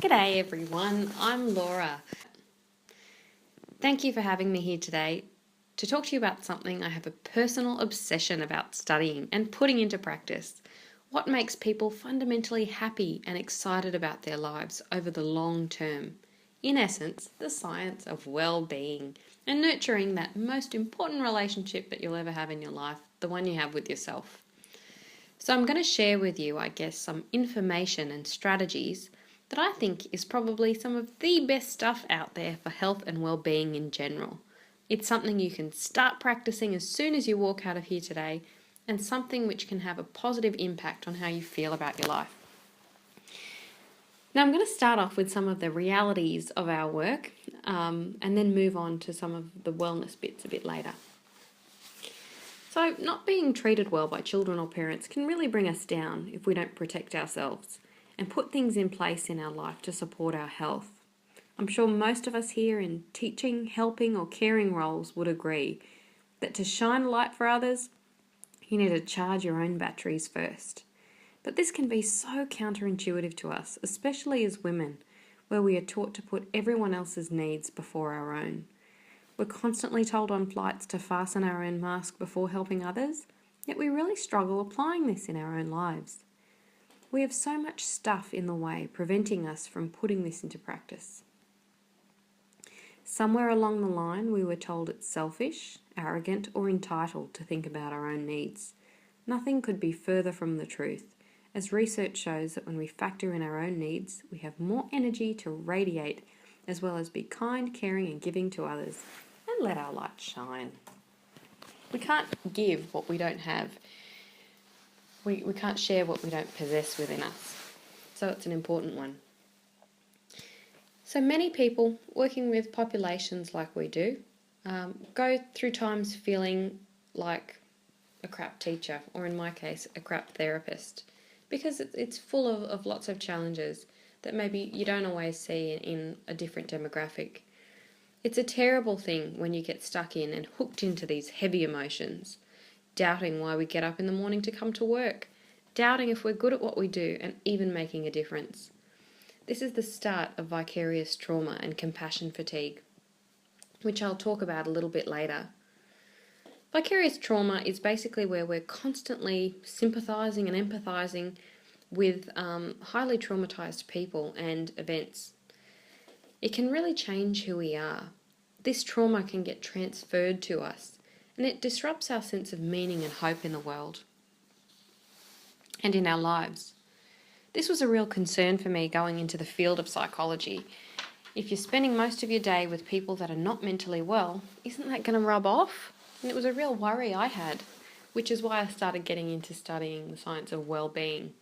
G'day everyone, I'm Laura. Thank you for having me here today to talk to you about something I have a personal obsession about studying and putting into practice. What makes people fundamentally happy and excited about their lives over the long term. In essence, the science of well-being and nurturing that most important relationship that you'll ever have in your life, the one you have with yourself. So I'm going to share with you, some information and strategies that I think is probably some of the best stuff out there for health and well-being in general. It's something you can start practicing as soon as you walk out of here today, and something which can have a positive impact on how you feel about your life. Now I'm going to start off with some of the realities of our work and then move on to some of the wellness bits a bit later. So not being treated well by children or parents can really bring us down if we don't protect ourselves and put things in place in our life to support our health. I'm sure most of us here in teaching, helping or caring roles would agree that to shine a light for others, you need to charge your own batteries first. But this can be so counterintuitive to us, especially as women, where we are taught to put everyone else's needs before our own. We're constantly told on flights to fasten our own mask before helping others, yet we really struggle applying this in our own lives. We have so much stuff in the way preventing us from putting this into practice. Somewhere along the line we were told it's selfish, arrogant or entitled to think about our own needs. Nothing could be further from the truth, as research shows that when we factor in our own needs, we have more energy to radiate as well as be kind, caring and giving to others and let our light shine. We can't give what we don't have. We can't share what we don't possess within us. So it's an important one. So many people working with populations like we do go through times feeling like a crap teacher, or in my case, a crap therapist, because it's full of lots of challenges that maybe you don't always see in a different demographic. It's a terrible thing when you get stuck in and hooked into these heavy emotions, doubting why we get up in the morning to come to work, doubting if we're good at what we do and even making a difference. This is the start of vicarious trauma and compassion fatigue, which I'll talk about a little bit later. Vicarious trauma is basically where we're constantly sympathising and empathising with highly traumatised people and events. It can really change who we are. This trauma can get transferred to us, and it disrupts our sense of meaning and hope in the world and in our lives. This was a real concern for me going into the field of psychology. If you're spending most of your day with people that are not mentally well, isn't that going to rub off? And it was a real worry I had, which is why I started getting into studying the science of well-being.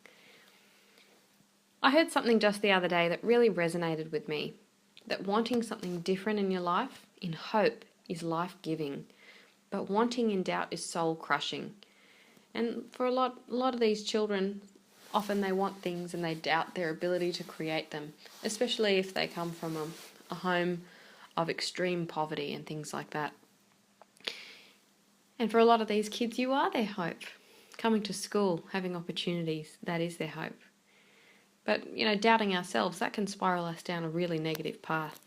I heard something just the other day that really resonated with me, that wanting something different in your life, in hope, is life-giving, but wanting in doubt is soul-crushing. And for a lot of these children, often they want things and they doubt their ability to create them, especially if they come from a home of extreme poverty and things like that. And for a lot of these kids, you are their hope. Coming to school, having opportunities, that is their hope. But, doubting ourselves, that can spiral us down a really negative path.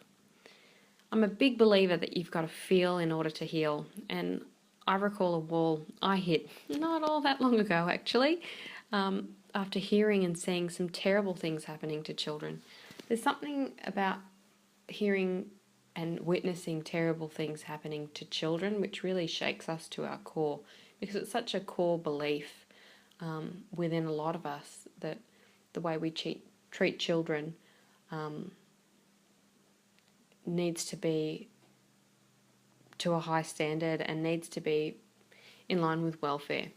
I'm a big believer that you've got to feel in order to heal. And I recall a wall I hit not all that long ago, actually, after hearing and seeing some terrible things happening to children. There's something about hearing and witnessing terrible things happening to children which really shakes us to our core, because it's such a core belief within a lot of us that the way we treat children needs to be to a high standard and needs to be in line with welfare.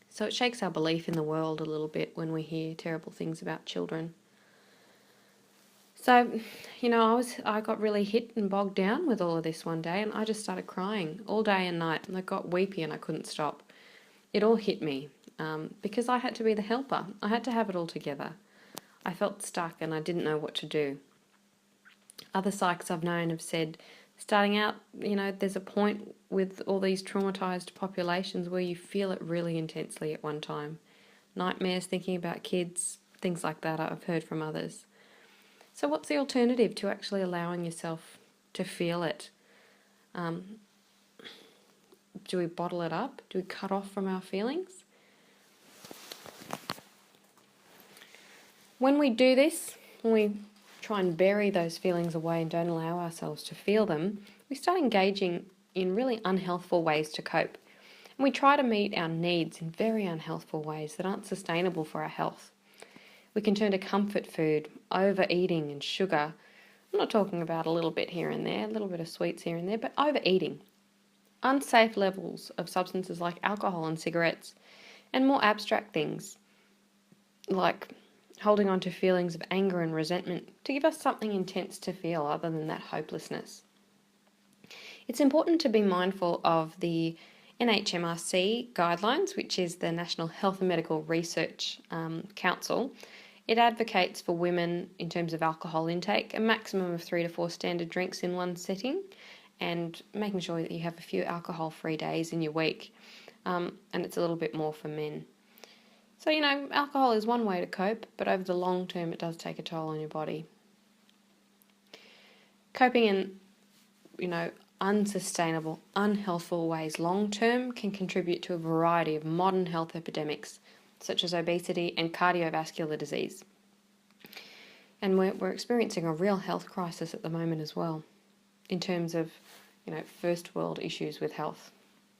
So it shakes our belief in the world a little bit when we hear terrible things about children. So, I got really hit and bogged down with all of this one day, and I just started crying all day and night, and I got weepy and I couldn't stop. It all hit me because I had to be the helper. I had to have it all together. I felt stuck and I didn't know what to do. Other psychs I've known have said, starting out, there's a point with all these traumatised populations where you feel it really intensely at one time. Nightmares, thinking about kids, things like that I've heard from others. So what's the alternative to actually allowing yourself to feel it? Do we bottle it up? Do we cut off from our feelings? When we do this, when we try and bury those feelings away and don't allow ourselves to feel them, we start engaging in really unhealthful ways to cope. And we try to meet our needs in very unhealthful ways that aren't sustainable for our health. We can turn to comfort food, overeating and sugar. I'm not talking about a little bit here and there, a little bit of sweets here and there, but overeating. Unsafe levels of substances like alcohol and cigarettes, and more abstract things like holding on to feelings of anger and resentment to give us something intense to feel other than that hopelessness. It's important to be mindful of the NHMRC guidelines, which is the National Health and Medical Research Council. It advocates for women, in terms of alcohol intake, a maximum of 3 to 4 standard drinks in one setting, and making sure that you have a few alcohol-free days in your week. And it's a little bit more for men. So, alcohol is one way to cope, but over the long term it does take a toll on your body. Coping in, unsustainable, unhealthful ways long term can contribute to a variety of modern health epidemics, such as obesity and cardiovascular disease. And we're experiencing a real health crisis at the moment as well, in terms of, first world issues with health,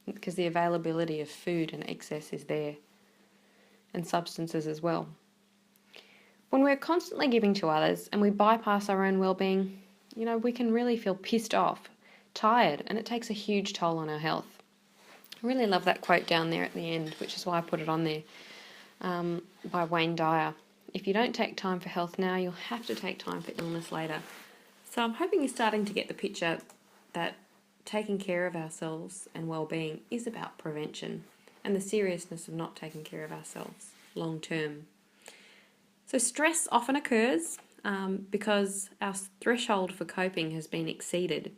because the availability of food and excess is there, and substances as well. When we're constantly giving to others and we bypass our own well-being, we can really feel pissed off, tired, and it takes a huge toll on our health. I really love that quote down there at the end, which is why I put it on there, by Wayne Dyer. If you don't take time for health now, you'll have to take time for illness later. So I'm hoping you're starting to get the picture that taking care of ourselves and well-being is about prevention and the seriousness of not taking care of ourselves long term. So stress often occurs because our threshold for coping has been exceeded.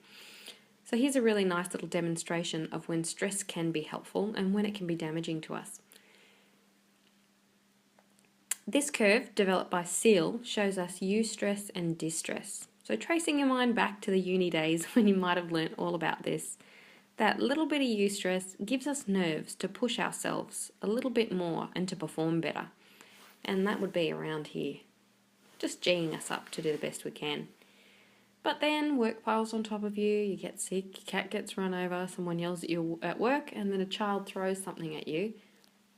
So here's a really nice little demonstration of when stress can be helpful and when it can be damaging to us. This curve, developed by Seyle, shows us eustress and distress. So tracing your mind back to the uni days when you might have learnt all about this, that little bit of eustress gives us nerves to push ourselves a little bit more and to perform better. And that would be around here, just G'ing us up to do the best we can. But then work piles on top of you, you get sick, your cat gets run over, someone yells at you at work, and then a child throws something at you,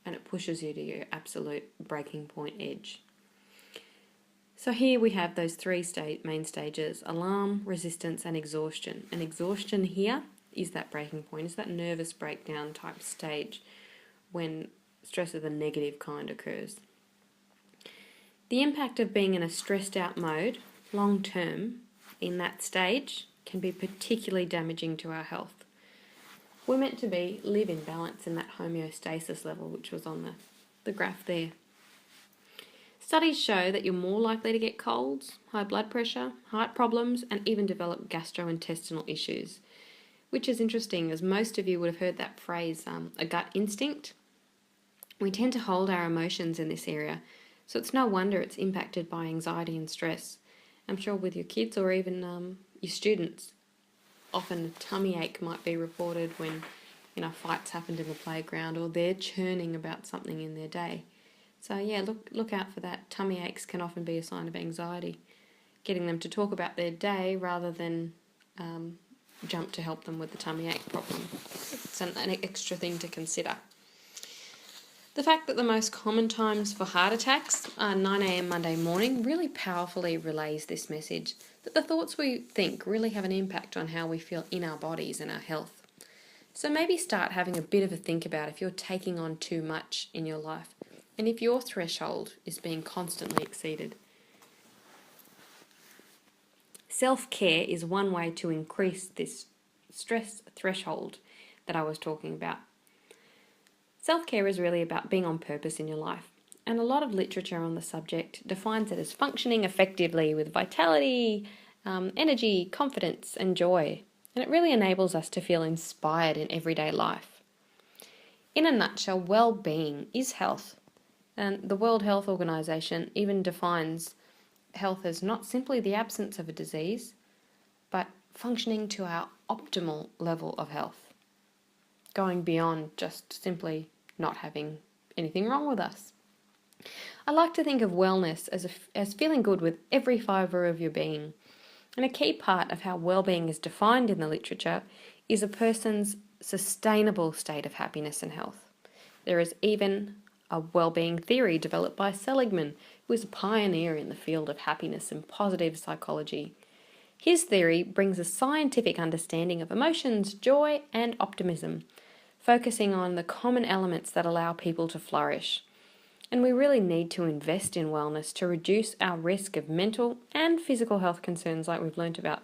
and it pushes you to your absolute breaking point edge. So here we have those three main stages: alarm, resistance, and exhaustion. And exhaustion here is that breaking point, is that nervous breakdown type stage when stress of the negative kind occurs. The impact of being in a stressed out mode long term in that stage can be particularly damaging to our health. We're meant to live in balance in that homeostasis level, which was on the graph there. Studies show that you're more likely to get colds, high blood pressure, heart problems, and even develop gastrointestinal issues, which is interesting, as most of you would have heard that phrase, a gut instinct. We tend to hold our emotions in this area, so it's no wonder it's impacted by anxiety and stress. I'm sure with your kids or even your students, often a tummy ache might be reported when fights happened in the playground or they're churning about something in their day. So yeah, look out for that. Tummy aches can often be a sign of anxiety. Getting them to talk about their day rather than jump to help them with the tummy ache problem. It's an extra thing to consider. The fact that the most common times for heart attacks are 9 a.m. Monday morning really powerfully relays this message that the thoughts we think really have an impact on how we feel in our bodies and our health. So maybe start having a bit of a think about if you're taking on too much in your life and if your threshold is being constantly exceeded. Self-care is one way to increase this stress threshold that I was talking about. Self-care is really about being on purpose in your life, and a lot of literature on the subject defines it as functioning effectively with vitality, energy, confidence, and joy, and it really enables us to feel inspired in everyday life. In a nutshell, well-being is health, and the World Health Organization even defines health as not simply the absence of a disease, but functioning to our optimal level of health, going beyond just simply not having anything wrong with us. I like to think of wellness as feeling good with every fibre of your being. And a key part of how well-being is defined in the literature is a person's sustainable state of happiness and health. There is even a well-being theory developed by Seligman, who is a pioneer in the field of happiness and positive psychology. His theory brings a scientific understanding of emotions, joy, and optimism, focusing on the common elements that allow people to flourish. And we really need to invest in wellness to reduce our risk of mental and physical health concerns like we've learnt about.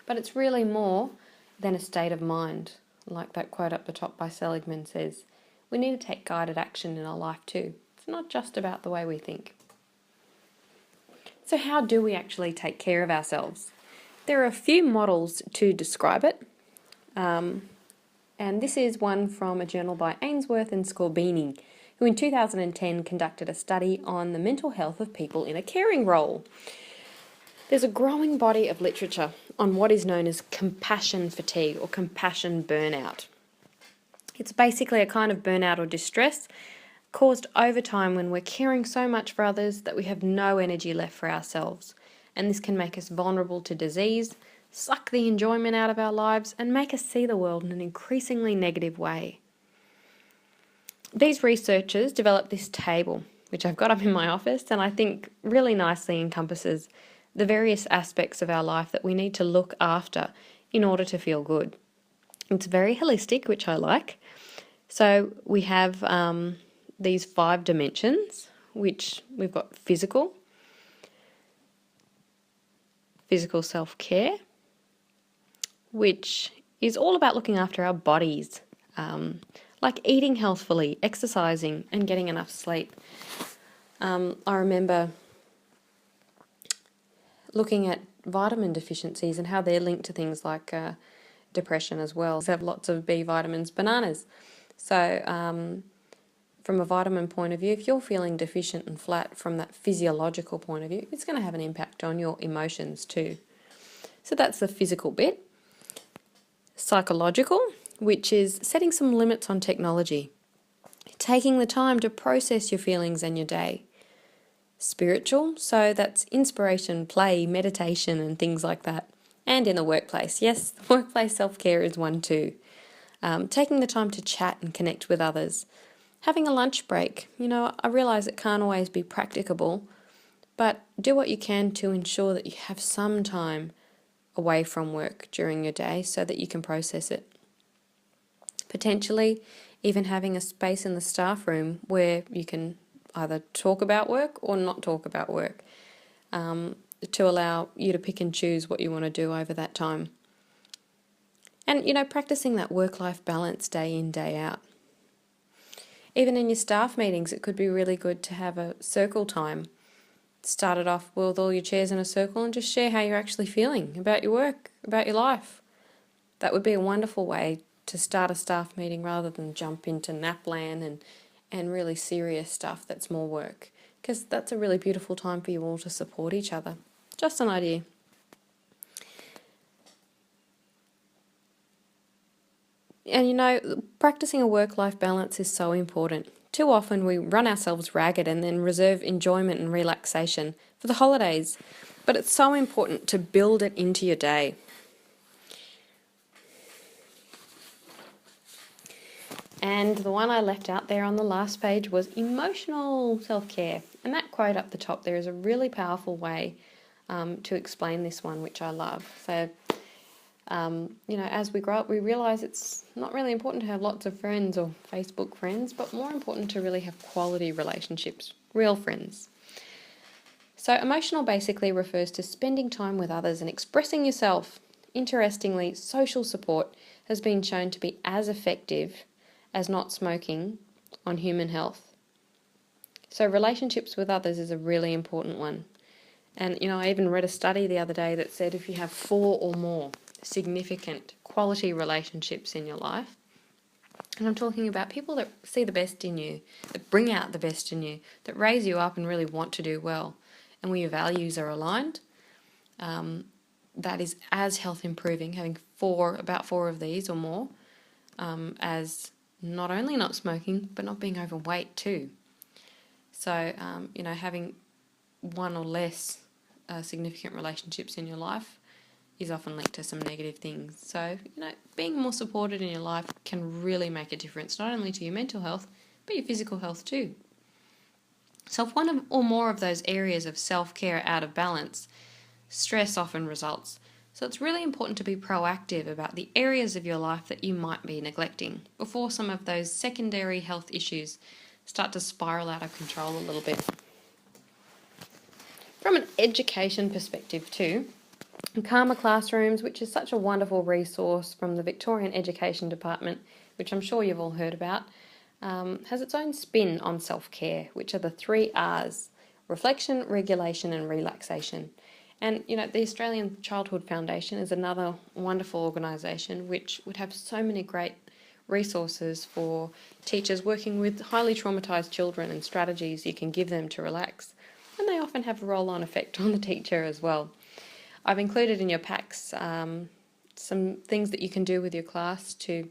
But it's really more than a state of mind, like that quote up the top by Seligman says. We need to take guided action in our life too. It's not just about the way we think. So how do we actually take care of ourselves? There are a few models to describe it. And this is one from a journal by Ainsworth and Scorbini, who in 2010 conducted a study on the mental health of people in a caring role. There's a growing body of literature on what is known as compassion fatigue or compassion burnout. It's basically a kind of burnout or distress caused over time when we're caring so much for others that we have no energy left for ourselves. And this can make us vulnerable to disease, suck the enjoyment out of our lives, and make us see the world in an increasingly negative way. These researchers developed this table, which I've got up in my office, and I think really nicely encompasses the various aspects of our life that we need to look after in order to feel good. It's very holistic, which I like. So we have these 5 dimensions, which we've got physical self-care, which is all about looking after our bodies, like eating healthfully, exercising, and getting enough sleep. I remember looking at vitamin deficiencies and how they're linked to things like depression as well. They have lots of B vitamins, bananas. So from a vitamin point of view, if you're feeling deficient and flat from that physiological point of view, it's going to have an impact on your emotions too. So that's the physical bit. Psychological, which is setting some limits on technology, taking the time to process your feelings and your day. Spiritual, so that's inspiration, play, meditation, and things like that. And in the workplace, yes, workplace self-care is one too. Taking the time to chat and connect with others. Having a lunch break. I realise it can't always be practicable, but do what you can to ensure that you have some time away from work during your day so that you can process it. Potentially even having a space in the staff room where you can either talk about work or not talk about work, to allow you to pick and choose what you want to do over that time. And, practicing that work-life balance day in, day out. Even in your staff meetings, it could be really good to have a circle time. Start it off with all your chairs in a circle and just share how you're actually feeling about your work, about your life. That would be a wonderful way to start a staff meeting rather than jump into napland and really serious stuff that's more work, because that's a really beautiful time for you all to support each other. Just an idea. And practicing a work-life balance is so important. Too often we run ourselves ragged and then reserve enjoyment and relaxation for the holidays, but it's so important to build it into your day. And the one I left out there on the last page was emotional self-care. And that quote up the top there is a really powerful way to explain this one, which I love. So, as we grow up, we realise it's not really important to have lots of friends or Facebook friends, but more important to really have quality relationships, real friends. So emotional basically refers to spending time with others and expressing yourself. Interestingly, social support has been shown to be as effective as not smoking on human health. So relationships with others is a really important one. And, I even read a study the other day that said if you have 4 or more significant quality relationships in your life, and I'm talking about people that see the best in you, that bring out the best in you, that raise you up and really want to do well, and where your values are aligned, that is as health improving, having about four of these or more, as not only not smoking, but not being overweight too. So, having one or less significant relationships in your life is often linked to some negative things. So, being more supported in your life can really make a difference, not only to your mental health, but your physical health too. So if one or more of those areas of self-care are out of balance, stress often results. So it's really important to be proactive about the areas of your life that you might be neglecting before some of those secondary health issues start to spiral out of control a little bit. From an education perspective too, Karma Classrooms, which is such a wonderful resource from the Victorian Education Department, which I'm sure you've all heard about, has its own spin on self-care, which are the 3 R's: reflection, regulation and relaxation. And, the Australian Childhood Foundation is another wonderful organisation which would have so many great resources for teachers working with highly traumatised children and strategies you can give them to relax. And they often have a roll-on effect on the teacher as well. I've included in your packs some things that you can do with your class to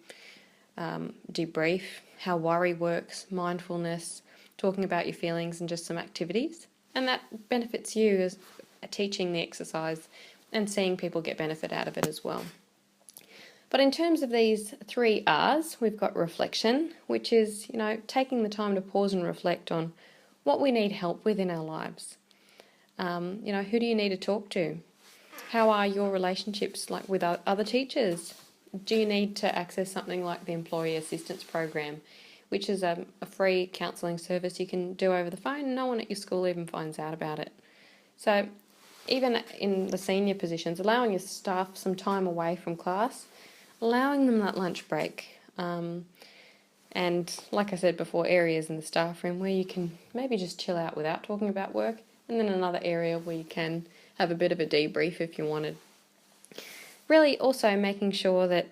debrief, how worry works, mindfulness, talking about your feelings, and just some activities. And that benefits you as teaching the exercise and seeing people get benefit out of it as well. But in terms of these 3 R's, we've got reflection, which is, taking the time to pause and reflect on what we need help with in our lives. Who do you need to talk to? How are your relationships like with other teachers? Do you need to access something like the Employee Assistance Program, which is a free counselling service you can do over the phone? No one at your school even finds out about it. So even in the senior positions, allowing your staff some time away from class, allowing them that lunch break, and like I said before, areas in the staff room where you can maybe just chill out without talking about work, and then another area where you can have a bit of a debrief if you wanted. Really also making sure that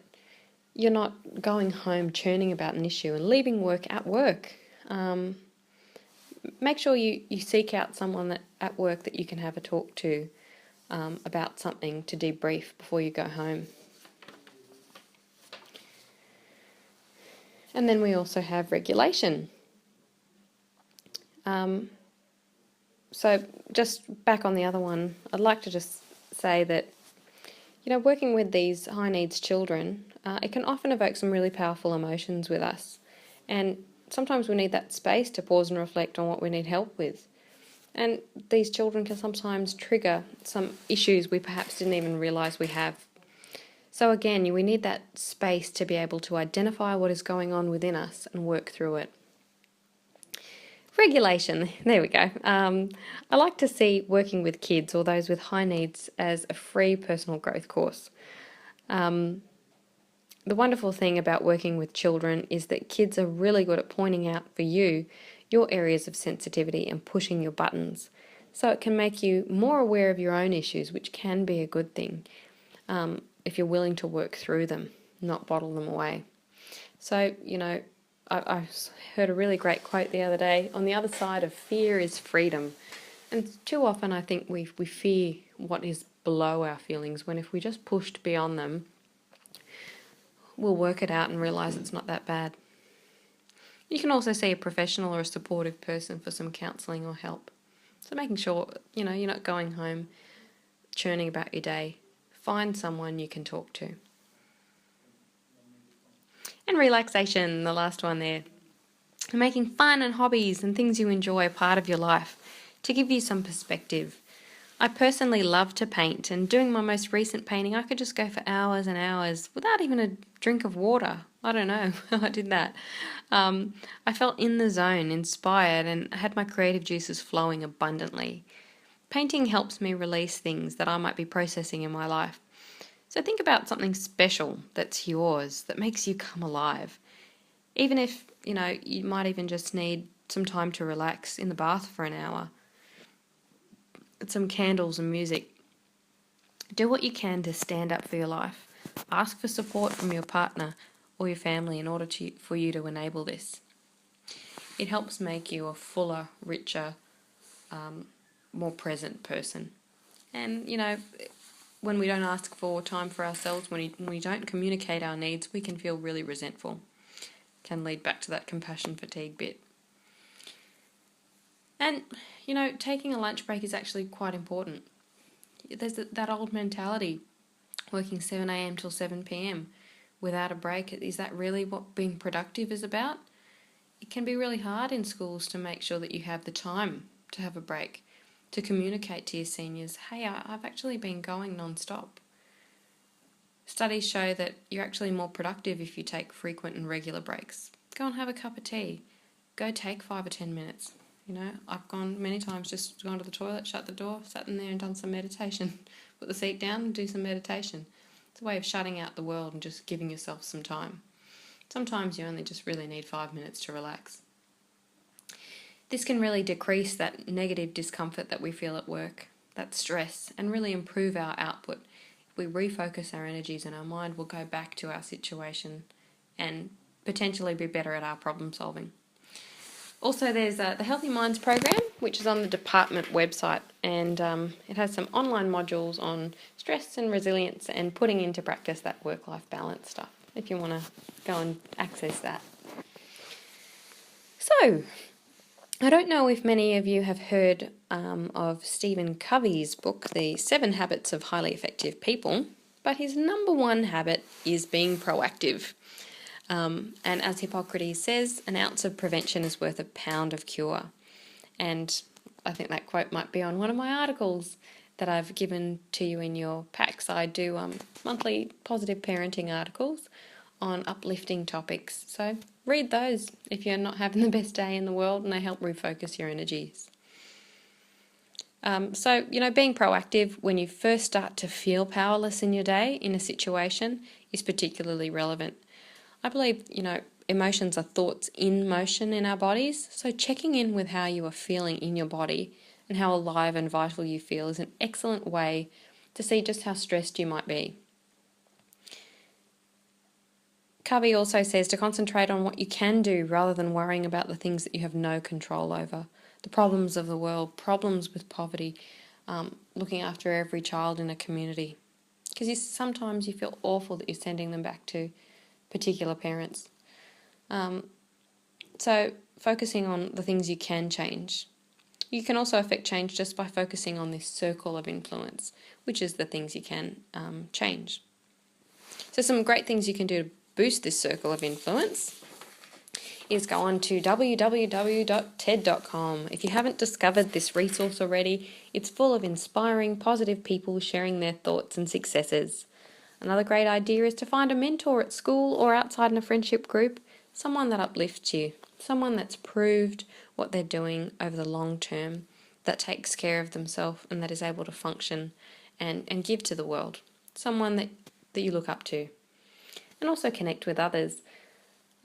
you're not going home churning about an issue and leaving work at work. Make sure you seek out someone at work that you can have a talk to about something to debrief before you go home. And then we also have regulation. So just back on the other one, I'd like to just say that, working with these high needs children, it can often evoke some really powerful emotions with us. And sometimes we need that space to pause and reflect on what we need help with. And these children can sometimes trigger some issues we perhaps didn't even realise we have. So again, we need that space to be able to identify what is going on within us and work through it. Regulation, there we go. I like to see working with kids or those with high needs as a free personal growth course. The wonderful thing about working with children is that kids are really good at pointing out for you your areas of sensitivity and pushing your buttons. So it can make you more aware of your own issues, which can be a good thing if you're willing to work through them, not bottle them away. So, I heard a really great quote the other day: on the other side of fear is freedom. And too often I think we fear what is below our feelings, when if we just pushed beyond them, we'll work it out and realise it's not that bad. You can also see a professional or a supportive person for some counselling or help. So making sure, you're not going home churning about your day. Find someone you can talk to. And relaxation, the last one there. Making fun and hobbies and things you enjoy a part of your life to give you some perspective. I personally love to paint, and doing my most recent painting, I could just go for hours and hours without even a drink of water. I don't know how I did that. I felt in the zone, inspired, and had my creative juices flowing abundantly. Painting helps me release things that I might be processing in my life. So think about something special that's yours, that makes you come alive. Even if, you might even just need some time to relax in the bath for an hour. Some candles and music. Do what you can to stand up for your life. Ask for support from your partner or your family in order for you to enable this. It helps make you a fuller, richer, more present person. And, when we don't ask for time for ourselves, when we don't communicate our needs, we can feel really resentful. Can lead back to that compassion fatigue bit. And, taking a lunch break is actually quite important. There's that old mentality, working 7 a.m. till 7 p.m. without a break. Is that really what being productive is about? It can be really hard in schools to make sure that you have the time to have a break, to communicate to your seniors, hey, I've actually been going non-stop. Studies show that you're actually more productive if you take frequent and regular breaks. Go and have a cup of tea. Go take 5 or 10 minutes. I've gone many times, just gone to the toilet, shut the door, sat in there and done some meditation. Put the seat down and do some meditation. It's a way of shutting out the world and just giving yourself some time. Sometimes you only just really need 5 minutes to relax. This can really decrease that negative discomfort that we feel at work, that stress, and really improve our output. If we refocus our energies and our mind will go back to our situation and potentially be better at our problem solving. Also, there's the Healthy Minds program, which is on the department website, and it has some online modules on stress and resilience and putting into practice that work-life balance stuff, if you want to go and access that. So, I don't know if many of you have heard of Stephen Covey's book, The 7 Habits of Highly Effective People, but his number one habit is being proactive. And as Hippocrates says, an ounce of prevention is worth a pound of cure. And I think that quote might be on one of my articles that I've given to you in your packs. I do monthly positive parenting articles on uplifting topics. So read those if you're not having the best day in the world, and they help refocus your energies. So, being proactive when you first start to feel powerless in your day, in a situation, is particularly relevant. I believe, emotions are thoughts in motion in our bodies, so checking in with how you are feeling in your body and how alive and vital you feel is an excellent way to see just how stressed you might be. Covey also says to concentrate on what you can do rather than worrying about the things that you have no control over. The problems of the world, problems with poverty, looking after every child in a community. Because sometimes you feel awful that you're sending them back to particular parents. So focusing on the things you can change. You can also affect change just by focusing on this circle of influence, which is the things you can change. So some great things you can do to boost this circle of influence is go on to www.ted.com. If you haven't discovered this resource already, it's full of inspiring, positive people sharing their thoughts and successes. Another great idea is to find a mentor at school or outside in a friendship group, someone that uplifts you, someone that's proved what they're doing over the long term, that takes care of themselves and that is able to function and give to the world, someone that you look up to. And also connect with others.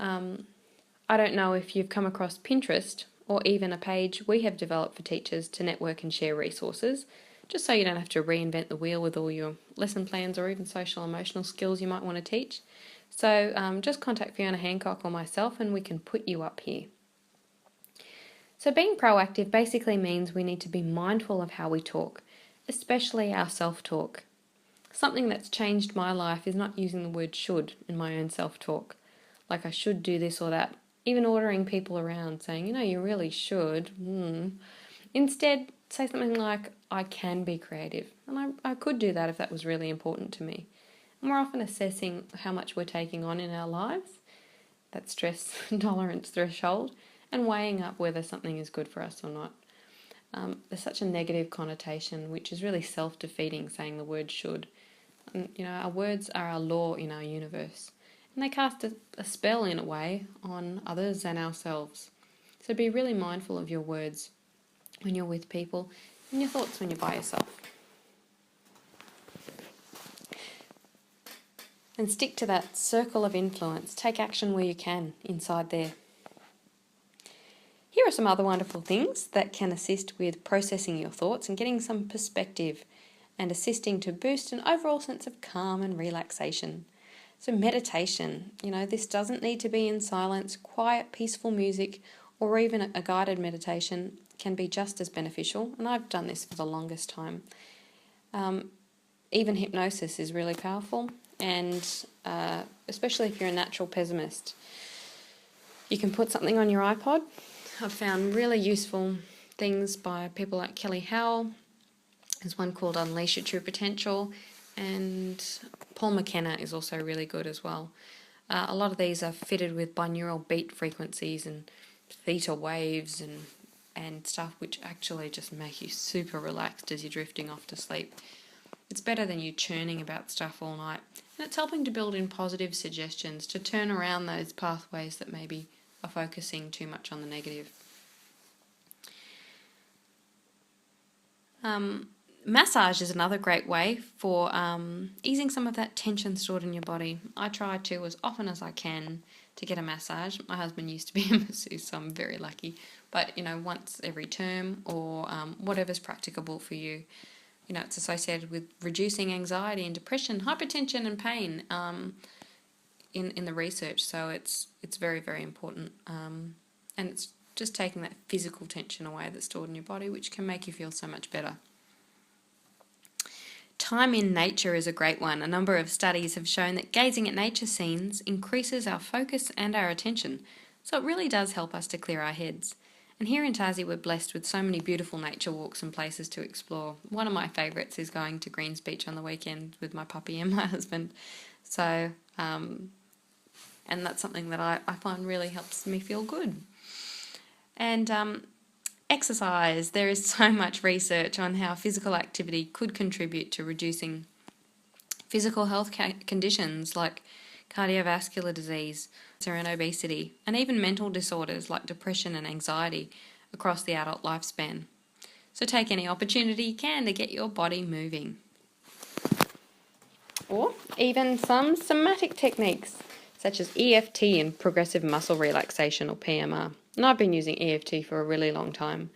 I don't know if you've come across Pinterest or even a page we have developed for teachers to network and share resources, just so you don't have to reinvent the wheel with all your lesson plans or even social emotional skills you might want to teach. So just contact Fiona Hancock or myself and we can put you up here. So being proactive basically means we need to be mindful of how we talk, especially our self-talk. Something that's changed my life is not using the word should in my own self-talk, like I should do this or that, even ordering people around saying, you really should. Instead, say something like, I can be creative, and I could do that if that was really important to me. And we're often assessing how much we're taking on in our lives, that stress tolerance threshold, and weighing up whether something is good for us or not. There's such a negative connotation, which is really self-defeating, saying the word should. And, our words are our law in our universe, and they cast a spell, in a way, on others and ourselves. So be really mindful of your words when you're with people and your thoughts when you're by yourself. And stick to that circle of influence. Take action where you can, inside there. Here are some other wonderful things that can assist with processing your thoughts and getting some perspective and assisting to boost an overall sense of calm and relaxation. So meditation, this doesn't need to be in silence, quiet, peaceful music, or even a guided meditation. can be just as beneficial, and I've done this for the longest time. Even hypnosis is really powerful, and especially if you're a natural pessimist. You can put something on your iPod. I've found really useful things by people like Kelly Howell. There's one called Unleash Your True Potential, and Paul McKenna is also really good as well. A lot of these are fitted with binaural beat frequencies and theta waves and stuff, which actually just make you super relaxed as you're drifting off to sleep. It's better than you churning about stuff all night, and it's helping to build in positive suggestions to turn around those pathways that maybe are focusing too much on the negative. Massage is another great way for easing some of that tension stored in your body. I try to, as often as I can, to get a massage. My husband used to be a masseuse, so I'm very lucky. But, once every term or whatever's practicable for you. It's associated with reducing anxiety and depression, hypertension and pain in the research. So it's very, very important. And it's just taking that physical tension away that's stored in your body, which can make you feel so much better. Time in nature is a great one. A number of studies have shown that gazing at nature scenes increases our focus and our attention. So it really does help us to clear our heads. And here in Tassie, we're blessed with so many beautiful nature walks and places to explore. One of my favourites is going to Greens Beach on the weekend with my puppy and my husband. So, and that's something that I find really helps me feel good. And exercise. There is so much research on how physical activity could contribute to reducing physical health conditions like cardiovascular disease and obesity, and even mental disorders like depression and anxiety across the adult lifespan. So take any opportunity you can to get your body moving. Or even some somatic techniques such as EFT and progressive muscle relaxation, or PMR. And I've been using EFT for a really long time.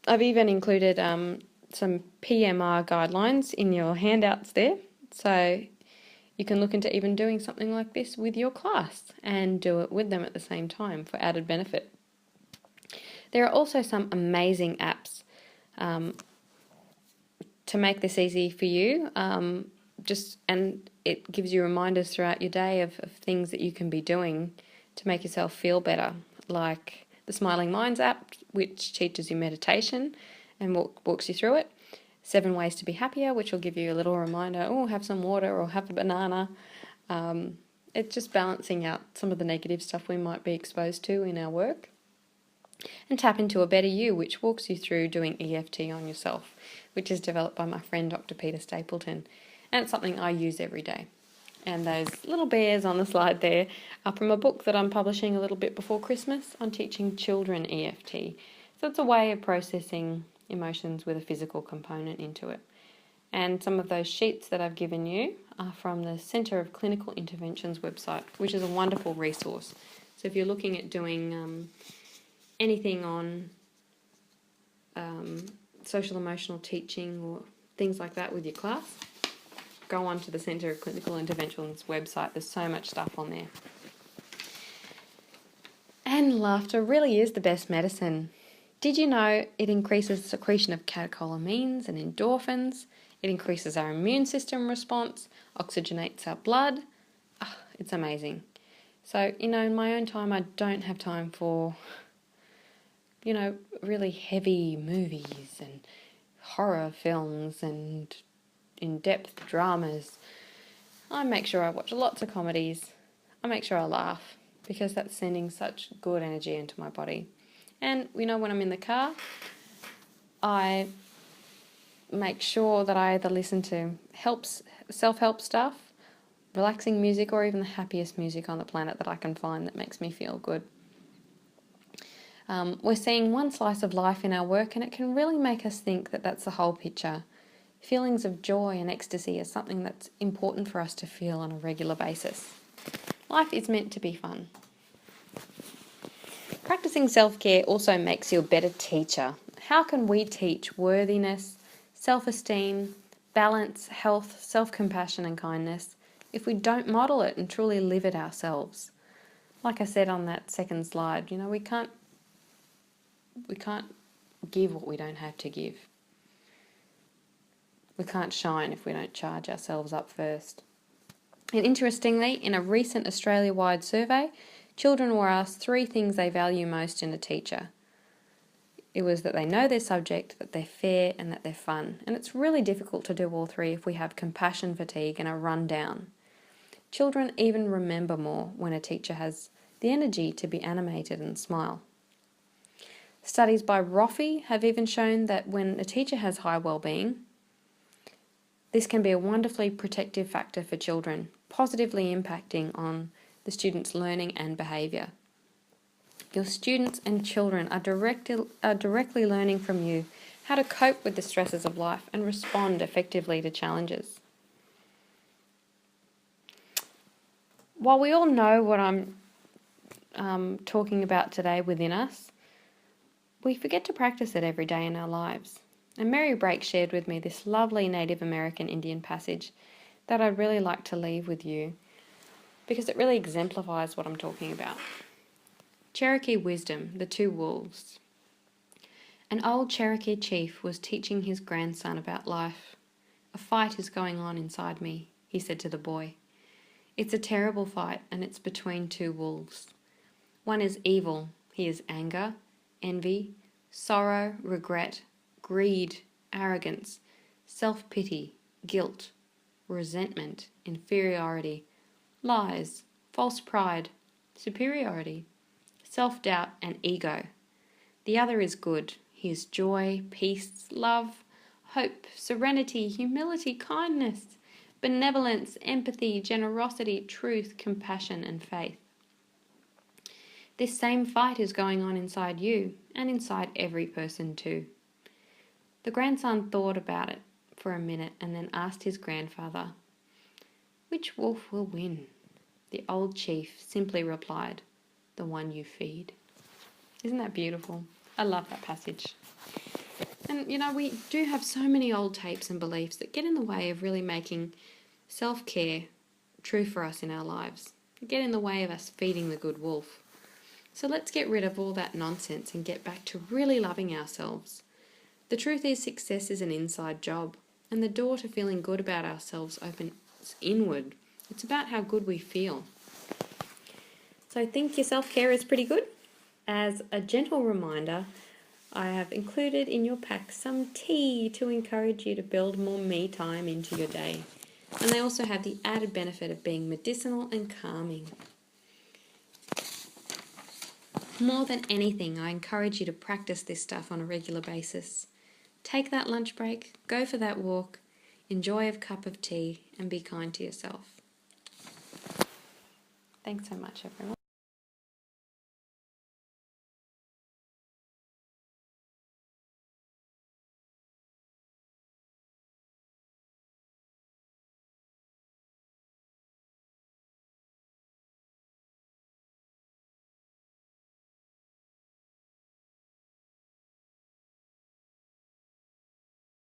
I've even included some PMR guidelines in your handouts there. So you can look into even doing something like this with your class and do it with them at the same time for added benefit. There are also some amazing apps to make this easy for you. And it gives you reminders throughout your day of things that you can be doing to make yourself feel better, like the Smiling Minds app, which teaches you meditation and walks you through it. 7 Ways to be Happier, which will give you a little reminder, have some water or have a banana. It's just balancing out some of the negative stuff we might be exposed to in our work. And Tap Into a Better You, which walks you through doing EFT on yourself, which is developed by my friend Dr. Peter Stapleton. And it's something I use every day. And those little bears on the slide there are from a book that I'm publishing a little bit before Christmas on teaching children EFT. So it's a way of processing emotions with a physical component into it. And some of those sheets that I've given you are from the Centre of Clinical Interventions website, which is a wonderful resource. So if you're looking at doing anything on social emotional teaching or things like that with your class, go on to the Centre of Clinical Interventions website. There's so much stuff on there. And laughter really is the best medicine. Did you know it increases the secretion of catecholamines and endorphins? It increases our immune system response, oxygenates our blood. It's amazing. So, in my own time, I don't have time for, really heavy movies and horror films and in-depth dramas. I make sure I watch lots of comedies. I make sure I laugh because that's sending such good energy into my body. And, when I'm in the car, I make sure that I either listen to self-help stuff, relaxing music, or even the happiest music on the planet that I can find that makes me feel good. We're seeing one slice of life in our work, and it can really make us think that that's the whole picture. Feelings of joy and ecstasy is something that's important for us to feel on a regular basis. Life is meant to be fun. Practicing self-care also makes you a better teacher. How can we teach worthiness, self-esteem, balance, health, self-compassion and kindness if we don't model it and truly live it ourselves? Like I said on that second slide, we can't give what we don't have to give. We can't shine if we don't charge ourselves up first. And interestingly, in a recent Australia-wide survey, children were asked 3 things they value most in a teacher. It was that they know their subject, that they're fair, and that they're fun. And it's really difficult to do all 3 if we have compassion fatigue and are run down. Children even remember more when a teacher has the energy to be animated and smile. Studies by Roffey have even shown that when a teacher has high wellbeing, this can be a wonderfully protective factor for children, positively impacting on the students' learning and behaviour. Your students and children are directly learning from you how to cope with the stresses of life and respond effectively to challenges. While we all know what I'm talking about today within us, we forget to practice it every day in our lives. And Mary Brake shared with me this lovely Native American Indian passage that I'd really like to leave with you because it really exemplifies what I'm talking about. Cherokee Wisdom, the 2 Wolves. An old Cherokee chief was teaching his grandson about life. "A fight is going on inside me," he said to the boy. "It's a terrible fight, and it's between 2 wolves. One is evil. He is anger, envy, sorrow, regret, greed, arrogance, self-pity, guilt, resentment, inferiority, lies, false pride, superiority, self-doubt, and ego. The other is good. He is joy, peace, love, hope, serenity, humility, kindness, benevolence, empathy, generosity, truth, compassion, and faith. This same fight is going on inside you and inside every person too." The grandson thought about it for a minute and then asked his grandfather, "Which wolf will win?" The old chief simply replied, "The one you feed." Isn't that beautiful? I love that passage. And we do have so many old tapes and beliefs that get in the way of really making self-care true for us in our lives. They get in the way of us feeding the good wolf. So let's get rid of all that nonsense and get back to really loving ourselves. The truth is, success is an inside job, and the door to feeling good about ourselves opens inward. It's about how good we feel. So think your self-care is pretty good? As a gentle reminder, I have included in your pack some tea to encourage you to build more me time into your day. And they also have the added benefit of being medicinal and calming. More than anything, I encourage you to practice this stuff on a regular basis. Take that lunch break, go for that walk, enjoy a cup of tea, and be kind to yourself. Thanks so much, everyone.